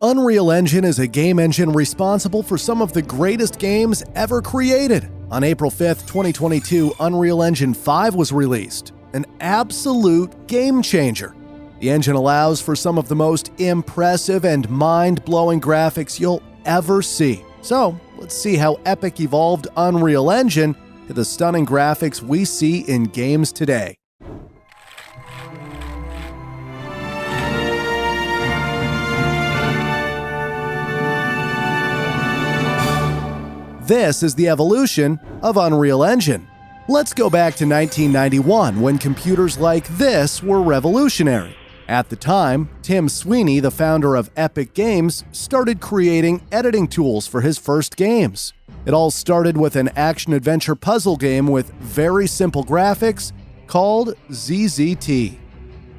Unreal Engine is a game engine responsible for some of the greatest games ever created. On April 5th, 2022, Unreal Engine 5 was released, an absolute game changer. The engine allows for some of the most impressive and mind-blowing graphics you'll ever see. So, let's see how Epic evolved Unreal Engine to the stunning graphics we see in games today. This is the evolution of Unreal Engine. Let's go back to 1991 when computers like this were revolutionary. At the time, Tim Sweeney, the founder of Epic Games, started creating editing tools for his first games. It all started with an action-adventure puzzle game with very simple graphics called ZZT.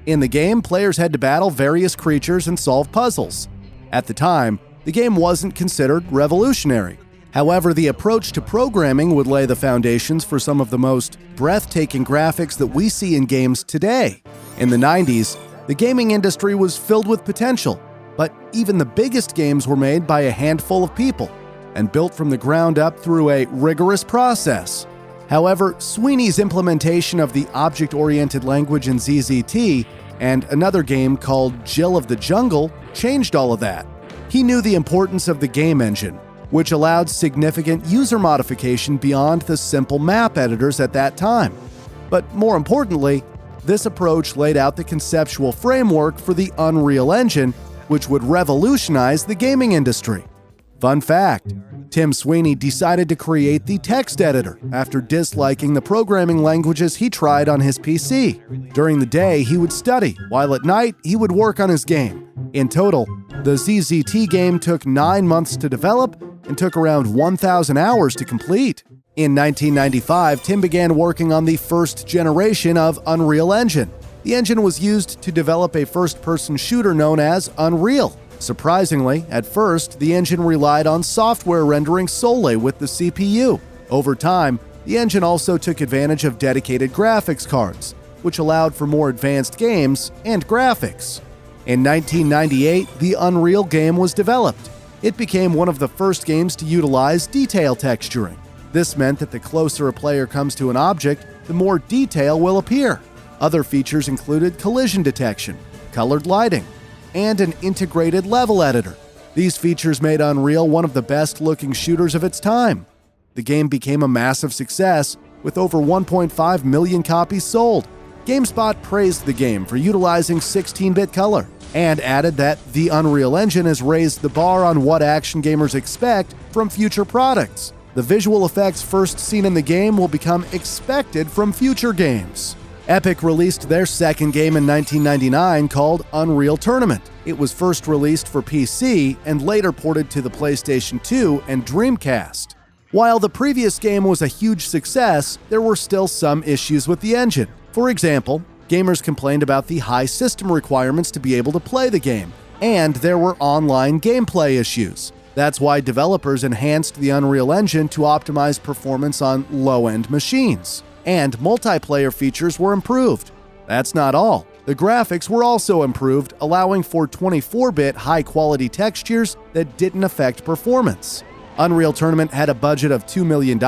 In the game, players had to battle various creatures and solve puzzles. At the time, the game wasn't considered revolutionary. However, the approach to programming would lay the foundations for some of the most breathtaking graphics that we see in games today. In the 90s, the gaming industry was filled with potential, but even the biggest games were made by a handful of people and built from the ground up through a rigorous process. However, Sweeney's implementation of the object-oriented language in ZZT and another game called Jill of the Jungle changed all of that. He knew the importance of the game engine, which allowed significant user modification beyond the simple map editors at that time. But more importantly, this approach laid out the conceptual framework for the Unreal Engine, which would revolutionize the gaming industry. Fun fact, Tim Sweeney decided to create the text editor after disliking the programming languages he tried on his PC. During the day, he would study, while at night, he would work on his game. In total, the ZZT game took 9 months to develop and took around 1,000 hours to complete. In 1995, Tim began working on the first generation of Unreal Engine. The engine was used to develop a first-person shooter known as Unreal. Surprisingly, at first, the engine relied on software rendering solely with the CPU. Over time, the engine also took advantage of dedicated graphics cards, which allowed for more advanced games and graphics. In 1998, the Unreal game was developed. It became one of the first games to utilize detail texturing. This meant that the closer a player comes to an object, the more detail will appear. Other features included collision detection, colored lighting, and an integrated level editor. These features made Unreal one of the best-looking shooters of its time. The game became a massive success, with over 1.5 million copies sold. GameSpot praised the game for utilizing 16-bit color, and added that the Unreal Engine has raised the bar on what action gamers expect from future products. The visual effects first seen in the game will become expected from future games. Epic released their second game in 1999 called Unreal Tournament. It was first released for PC and later ported to the PlayStation 2 and Dreamcast. While the previous game was a huge success, there were still some issues with the engine. For example, gamers complained about the high system requirements to be able to play the game, and there were online gameplay issues. That's why developers enhanced the Unreal Engine to optimize performance on low-end machines, and multiplayer features were improved. That's not all. The graphics were also improved, allowing for 24-bit high-quality textures that didn't affect performance. Unreal Tournament had a budget of $2 million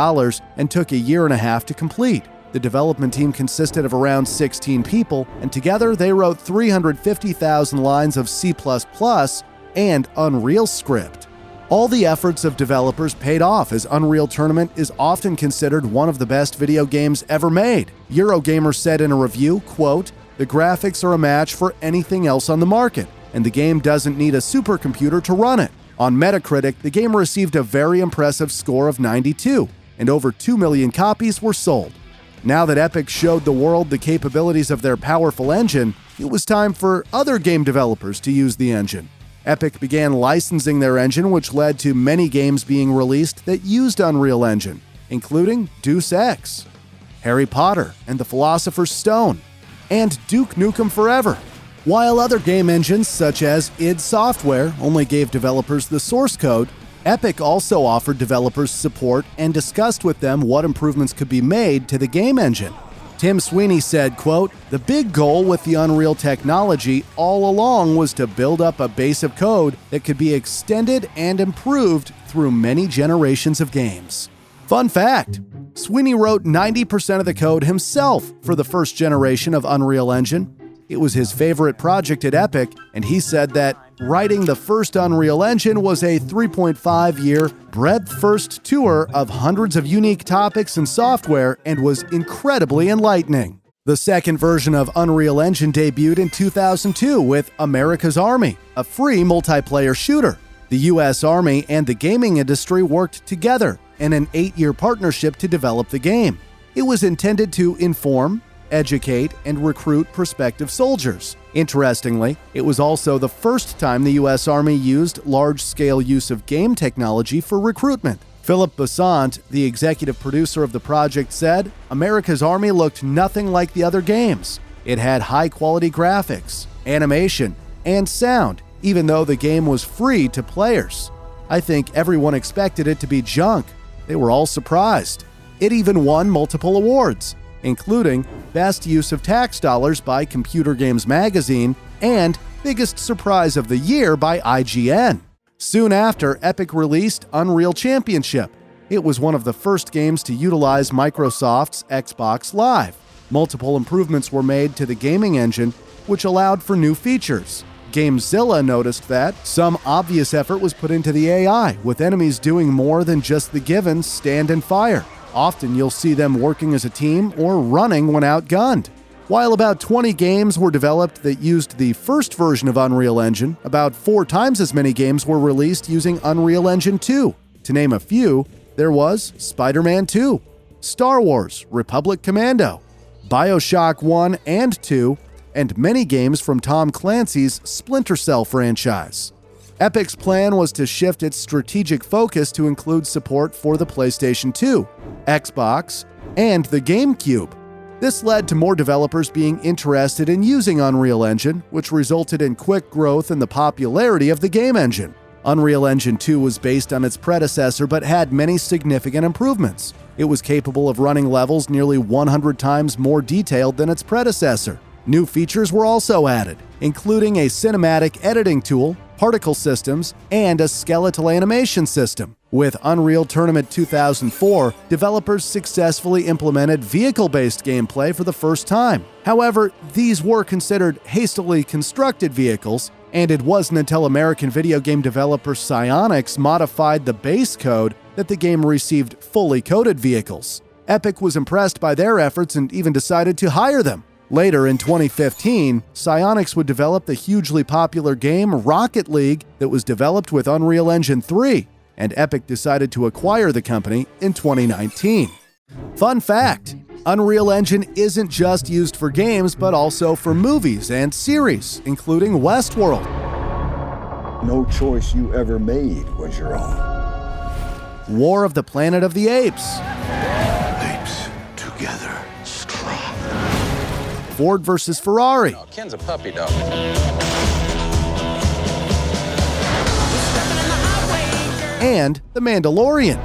and took a year and a half to complete. The development team consisted of around 16 people, and together they wrote 350,000 lines of C++ and Unreal script. All the efforts of developers paid off, as Unreal Tournament is often considered one of the best video games ever made. Eurogamer said in a review, quote, "The graphics are a match for anything else on the market, and the game doesn't need a supercomputer to run it." On Metacritic, the game received a very impressive score of 92, and over 2 million copies were sold. Now that Epic showed the world the capabilities of their powerful engine, it was time for other game developers to use the engine. Epic began licensing their engine, which led to many games being released that used Unreal Engine, including Deus Ex, Harry Potter and the Philosopher's Stone, and Duke Nukem Forever. While other game engines, such as id Software, only gave developers the source code, Epic also offered developers support and discussed with them what improvements could be made to the game engine. Tim Sweeney said, quote, "The big goal with the Unreal technology all along was to build up a base of code that could be extended and improved through many generations of games." Fun fact, Sweeney wrote 90% of the code himself for the first generation of Unreal Engine. It was his favorite project at Epic, and he said that writing the first Unreal Engine was a 3.5-year, breadth-first tour of hundreds of unique topics and software and was incredibly enlightening. The second version of Unreal Engine debuted in 2002 with America's Army, a free multiplayer shooter. The U.S. Army and the gaming industry worked together in an 8-year partnership to develop the game. It was intended to inform, educate, and recruit prospective soldiers. Interestingly, it was also the first time the U.S. Army used large-scale use of game technology for recruitment. Philip Besant, the executive producer of the project, said, "America's Army looked nothing like the other games. It had high-quality graphics, animation, and sound, even though the game was free to players. I think everyone expected it to be junk. They were all surprised. It even won multiple awards, including Best Use of Tax Dollars by Computer Games Magazine and Biggest Surprise of the Year by IGN. Soon after, Epic released Unreal Championship. It was one of the first games to utilize Microsoft's Xbox Live. Multiple improvements were made to the gaming engine, which allowed for new features. GameZilla noticed that some obvious effort was put into the AI, with enemies doing more than just the given stand and fire. Often you'll see them working as a team or running when outgunned. While about 20 games were developed that used the first version of Unreal Engine, about 4 times as many games were released using Unreal Engine 2. To name a few, there was Spider-Man 2, Star Wars, Republic Commando, BioShock 1 and 2, and many games from Tom Clancy's Splinter Cell franchise. Epic's plan was to shift its strategic focus to include support for the PlayStation 2, Xbox, and the GameCube. This led to more developers being interested in using Unreal Engine, which resulted in quick growth in the popularity of the game engine. Unreal Engine 2 was based on its predecessor but had many significant improvements. It was capable of running levels nearly 100 times more detailed than its predecessor. New features were also added, including a cinematic editing tool, particle systems, and a skeletal animation system. With Unreal Tournament 2004, developers successfully implemented vehicle-based gameplay for the first time. However, these were considered hastily constructed vehicles, and it wasn't until American video game developer Psyonix modified the base code that the game received fully coded vehicles. Epic was impressed by their efforts and even decided to hire them. Later in 2015, Psyonix would develop the hugely popular game Rocket League that was developed with Unreal Engine 3, and Epic decided to acquire the company in 2019. Fun fact, Unreal Engine isn't just used for games but also for movies and series, including Westworld. No choice you ever made was your own. War of the Planet of the Apes. Apes together. Ford vs. Ferrari. Oh, Ken's a puppy dog. And The Mandalorian.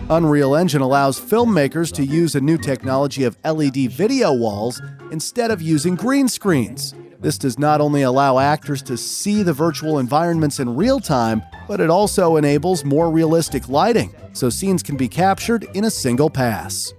Unreal Engine allows filmmakers to use a new technology of LED video walls instead of using green screens. This does not only allow actors to see the virtual environments in real time, but it also enables more realistic lighting, so scenes can be captured in a single pass.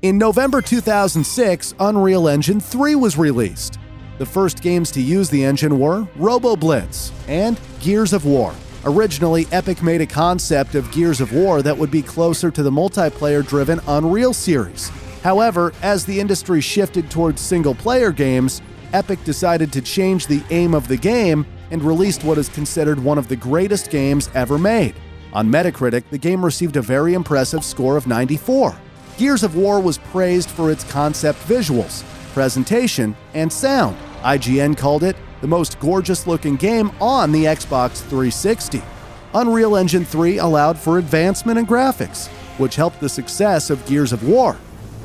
In November 2006, Unreal Engine 3 was released. The first games to use the engine were RoboBlitz and Gears of War. Originally, Epic made a concept of Gears of War that would be closer to the multiplayer-driven Unreal series. However, as the industry shifted towards single-player games, Epic decided to change the aim of the game and released what is considered one of the greatest games ever made. On Metacritic, the game received a very impressive score of 94. Gears of War was praised for its concept visuals, presentation, and sound. IGN called it the most gorgeous-looking game on the Xbox 360. Unreal Engine 3 allowed for advancement in graphics, which helped the success of Gears of War.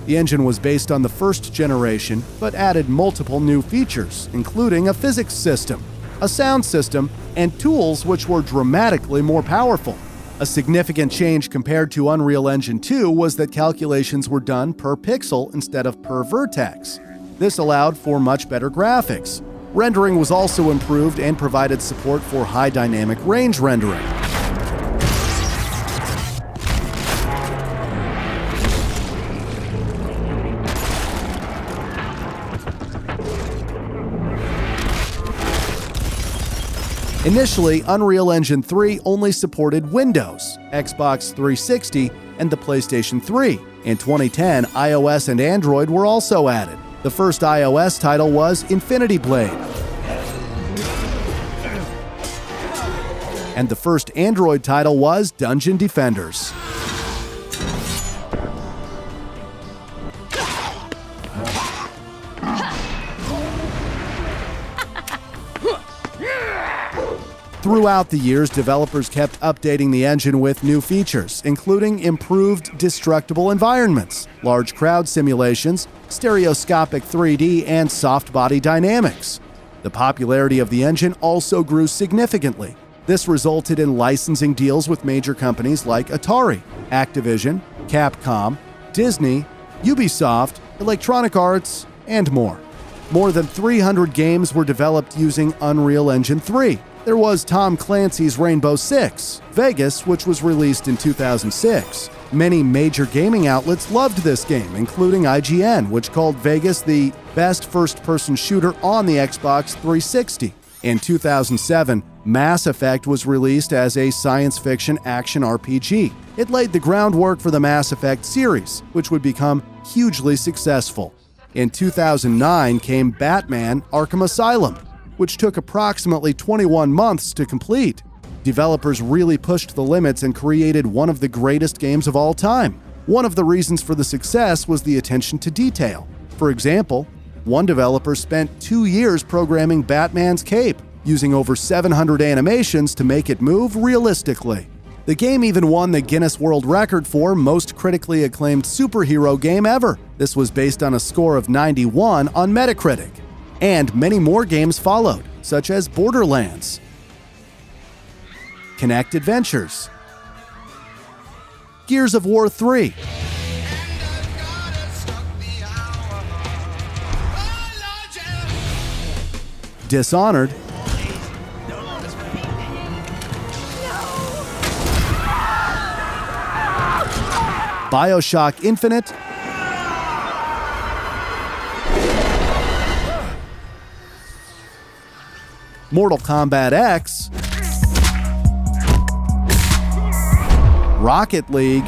The engine was based on the first generation, but added multiple new features, including a physics system, a sound system, and tools which were dramatically more powerful. A significant change compared to Unreal Engine 2 was that calculations were done per pixel instead of per vertex. This allowed for much better graphics. Rendering was also improved and provided support for high dynamic range rendering. Initially, Unreal Engine 3 only supported Windows, Xbox 360, and the PlayStation 3. In 2010, iOS and Android were also added. The first iOS title was Infinity Blade, and the first Android title was Dungeon Defenders. Throughout the years, developers kept updating the engine with new features, including improved destructible environments, large crowd simulations, stereoscopic 3D, and soft body dynamics. The popularity of the engine also grew significantly. This resulted in licensing deals with major companies like Atari, Activision, Capcom, Disney, Ubisoft, Electronic Arts, and more. More than 300 games were developed using Unreal Engine 3. There was Tom Clancy's Rainbow Six, Vegas, which was released in 2006. Many major gaming outlets loved this game, including IGN, which called Vegas the best first-person shooter on the Xbox 360. In 2007, Mass Effect was released as a science fiction action RPG. It laid the groundwork for the Mass Effect series, which would become hugely successful. In 2009 came Batman: Arkham Asylum, which took approximately 21 months to complete. Developers really pushed the limits and created one of the greatest games of all time. One of the reasons for the success was the attention to detail. For example, one developer spent 2 years programming Batman's cape, using over 700 animations to make it move realistically. The game even won the Guinness World Record for most critically acclaimed superhero game ever. This was based on a score of 91 on Metacritic. And many more games followed, such as Borderlands, Kinect Adventures, Gears of War 3, Dishonored, BioShock Infinite, Mortal Kombat X, Rocket League,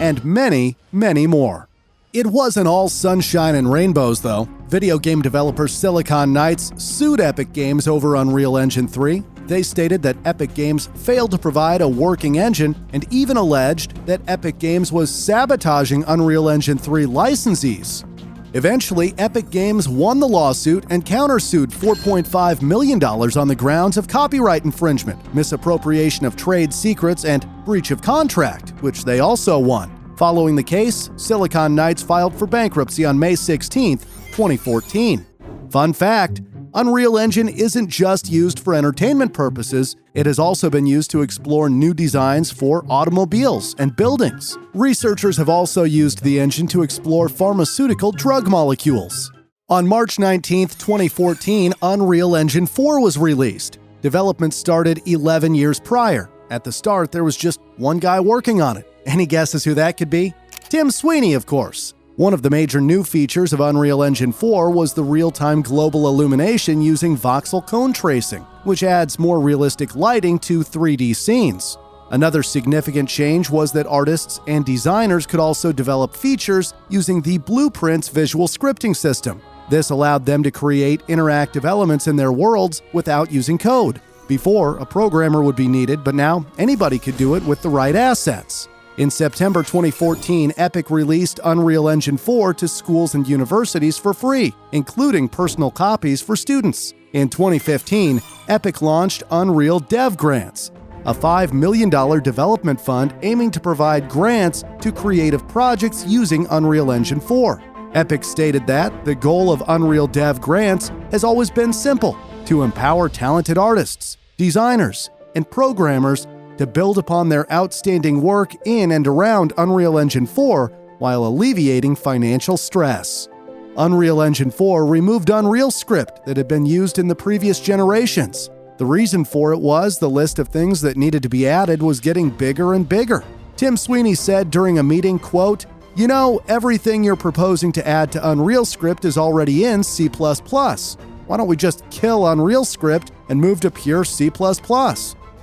and many, many more. It wasn't all sunshine and rainbows, though. Video game developer Silicon Knights sued Epic Games over Unreal Engine 3. They stated that Epic Games failed to provide a working engine and even alleged that Epic Games was sabotaging Unreal Engine 3 licensees. Eventually, Epic Games won the lawsuit and countersued $4.5 million on the grounds of copyright infringement, misappropriation of trade secrets, and breach of contract, which they also won. Following the case, Silicon Knights filed for bankruptcy on May 16, 2014. Fun fact: Unreal Engine isn't just used for entertainment purposes, it has also been used to explore new designs for automobiles and buildings. Researchers have also used the engine to explore pharmaceutical drug molecules. On March 19, 2014, Unreal Engine 4 was released. Development started 11 years prior. At the start, there was just one guy working on it. Any guesses who that could be? Tim Sweeney, of course. One of the major new features of Unreal Engine 4 was the real-time global illumination using voxel cone tracing, which adds more realistic lighting to 3D scenes. Another significant change was that artists and designers could also develop features using the Blueprints visual scripting system. This allowed them to create interactive elements in their worlds without using code. Before, a programmer would be needed, but now anybody could do it with the right assets. In September 2014, Epic released Unreal Engine 4 to schools and universities for free, including personal copies for students. In 2015, Epic launched Unreal Dev Grants, a $5 million development fund aiming to provide grants to creative projects using Unreal Engine 4. Epic stated that the goal of Unreal Dev grants has always been simple: to empower talented artists, designers, and programmers to build upon their outstanding work in and around Unreal Engine 4 while alleviating financial stress. Unreal Engine 4 removed Unreal Script that had been used in the previous generations. The reason for it was the list of things that needed to be added was getting bigger and bigger. Tim Sweeney said during a meeting, quote, "You know, everything you're proposing to add to Unreal Script is already in C++. Why don't we just kill Unreal Script and move to pure C++?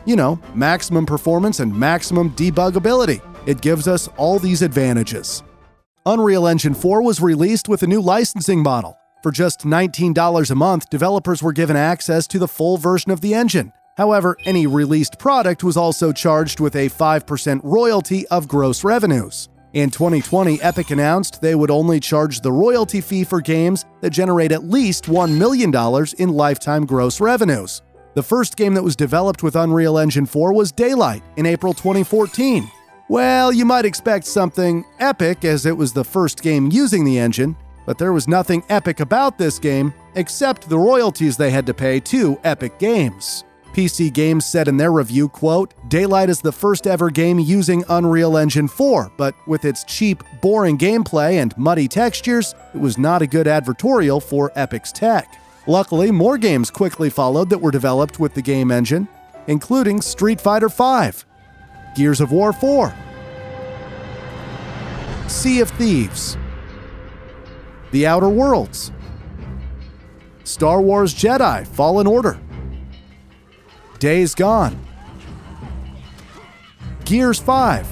You know, maximum performance and maximum debuggability. It gives us all these advantages." Unreal Engine 4 was released with a new licensing model. For just $19 a month, developers were given access to the full version of the engine. However, any released product was also charged with a 5% royalty of gross revenues. In 2020, Epic announced they would only charge the royalty fee for games that generate at least $1 million in lifetime gross revenues. The first game that was developed with Unreal Engine 4 was Daylight in April 2014. Well, you might expect something epic as it was the first game using the engine, but there was nothing epic about this game except the royalties they had to pay to Epic Games. PC Games said in their review, quote, "Daylight is the first ever game using Unreal Engine 4, but with its cheap, boring gameplay and muddy textures, it was not a good advertorial for Epic's tech." Luckily, more games quickly followed that were developed with the game engine, including Street Fighter V, Gears of War 4, Sea of Thieves, The Outer Worlds, Star Wars Jedi: Fallen Order, Days Gone, Gears 5,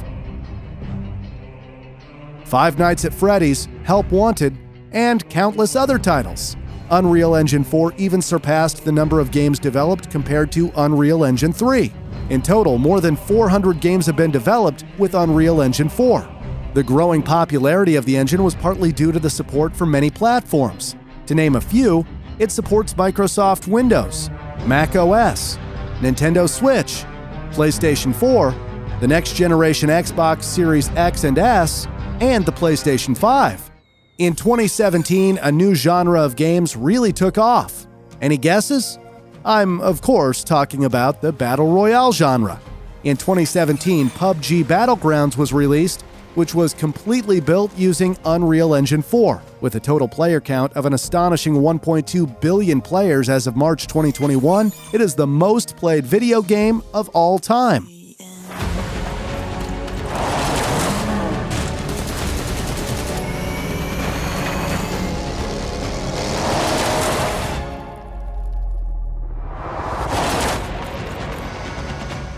Five Nights at Freddy's, Help Wanted, and countless other titles. Unreal Engine 4 even surpassed the number of games developed compared to Unreal Engine 3. In total, more than 400 games have been developed with Unreal Engine 4. The growing popularity of the engine was partly due to the support for many platforms. To name a few, it supports Microsoft Windows, Mac OS, Nintendo Switch, PlayStation 4, the next-generation Xbox Series X and S, and the PlayStation 5. In 2017, a new genre of games really took off. Any guesses? I'm, of course, talking about the Battle Royale genre. In 2017, PUBG Battlegrounds was released, which was completely built using Unreal Engine 4, with a total player count of an astonishing 1.2 billion players as of March 2021. It is the most played video game of all time.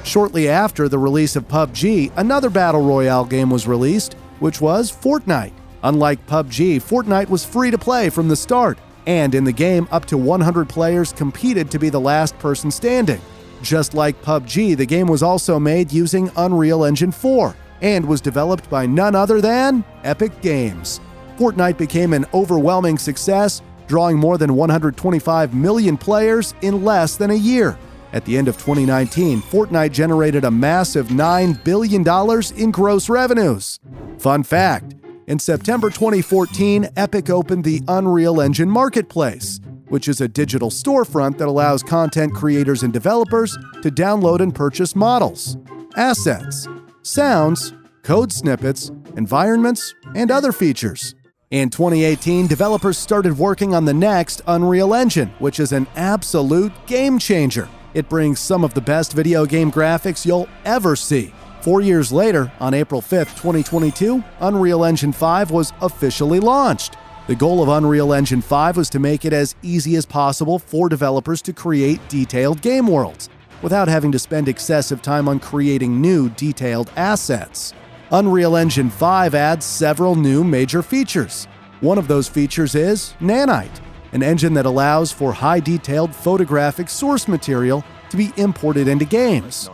Shortly after the release of PUBG, another Battle Royale game was released, which was Fortnite. Unlike PUBG, Fortnite was free to play from the start, and in the game, up to 100 players competed to be the last person standing. Just like PUBG, the game was also made using Unreal Engine 4, and was developed by none other than Epic Games. Fortnite became an overwhelming success, drawing more than 125 million players in less than a year. At the end of 2019, Fortnite generated a massive $9 billion in gross revenues. Fun fact, in September 2014, Epic opened the Unreal Engine Marketplace, which is a digital storefront that allows content creators and developers to download and purchase models, assets, sounds, code snippets, environments, and other features. In 2018, developers started working on the next Unreal Engine, which is an absolute game changer. It brings some of the best video game graphics you'll ever see. 4 years later, on April 5th, 2022, Unreal Engine 5 was officially launched. The goal of Unreal Engine 5 was to make it as easy as possible for developers to create detailed game worlds, without having to spend excessive time on creating new, detailed assets. Unreal Engine 5 adds several new major features. One of those features is Nanite, an engine that allows for high-detailed photographic source material to be imported into games.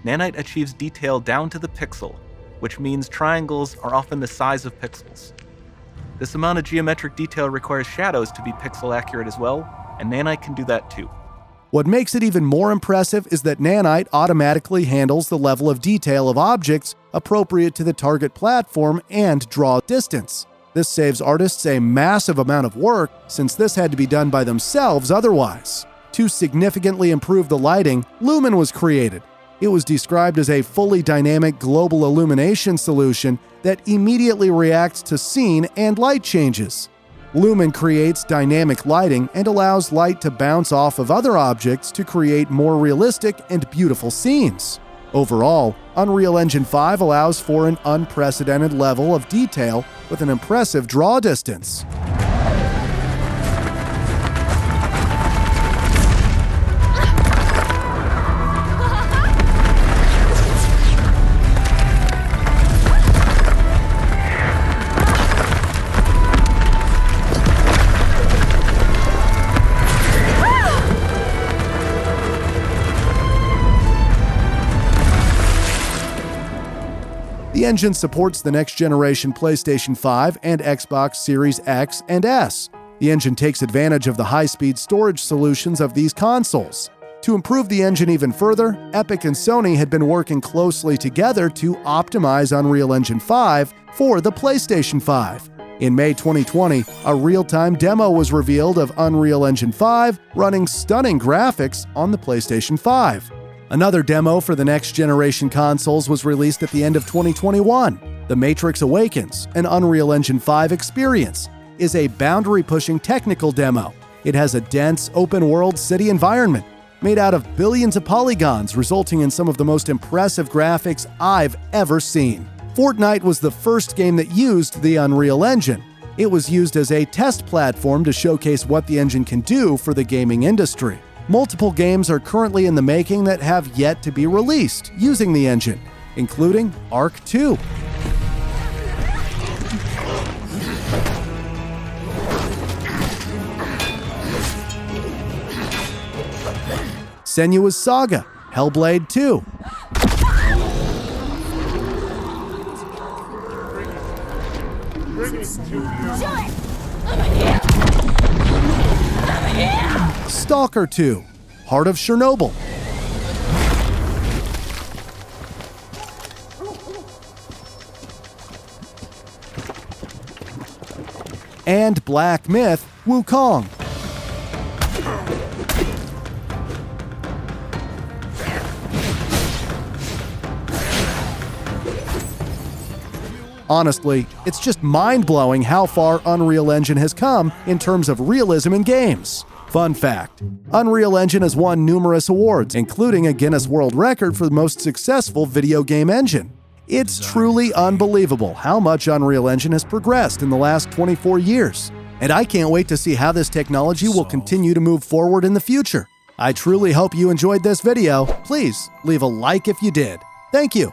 Nanite achieves detail down to the pixel, which means triangles are often the size of pixels. This amount of geometric detail requires shadows to be pixel accurate as well, and Nanite can do that too. What makes it even more impressive is that Nanite automatically handles the level of detail of objects appropriate to the target platform and draw distance. This saves artists a massive amount of work since this had to be done by themselves otherwise. To significantly improve the lighting, Lumen was created. It was described as a fully dynamic global illumination solution that immediately reacts to scene and light changes. Lumen creates dynamic lighting and allows light to bounce off of other objects to create more realistic and beautiful scenes. Overall, Unreal Engine 5 allows for an unprecedented level of detail with an impressive draw distance. The engine supports the next-generation PlayStation 5 and Xbox Series X and S. The engine takes advantage of the high-speed storage solutions of these consoles. To improve the engine even further, Epic and Sony had been working closely together to optimize Unreal Engine 5 for the PlayStation 5. In May 2020, a real-time demo was revealed of Unreal Engine 5 running stunning graphics on the PlayStation 5. Another demo for the next-generation consoles was released at the end of 2021. The Matrix Awakens, an Unreal Engine 5 experience, is a boundary-pushing technical demo. It has a dense, open-world city environment made out of billions of polygons, resulting in some of the most impressive graphics I've ever seen. Fortnite was the first game that used the Unreal Engine. It was used as a test platform to showcase what the engine can do for the gaming industry. Multiple games are currently in the making that have yet to be released using the engine, including Ark 2. Senua's Saga, Hellblade 2. Stalker 2, Heart of Chernobyl. And Black Myth, Wukong. Honestly, it's just mind-blowing how far Unreal Engine has come in terms of realism in games. Fun fact: Unreal Engine has won numerous awards, including a Guinness World Record for the most successful video game engine. It's truly unbelievable how much Unreal Engine has progressed in the last 24 years, and I can't wait to see how this technology will continue to move forward in the future. I truly hope you enjoyed this video. Please leave a like if you did. Thank you.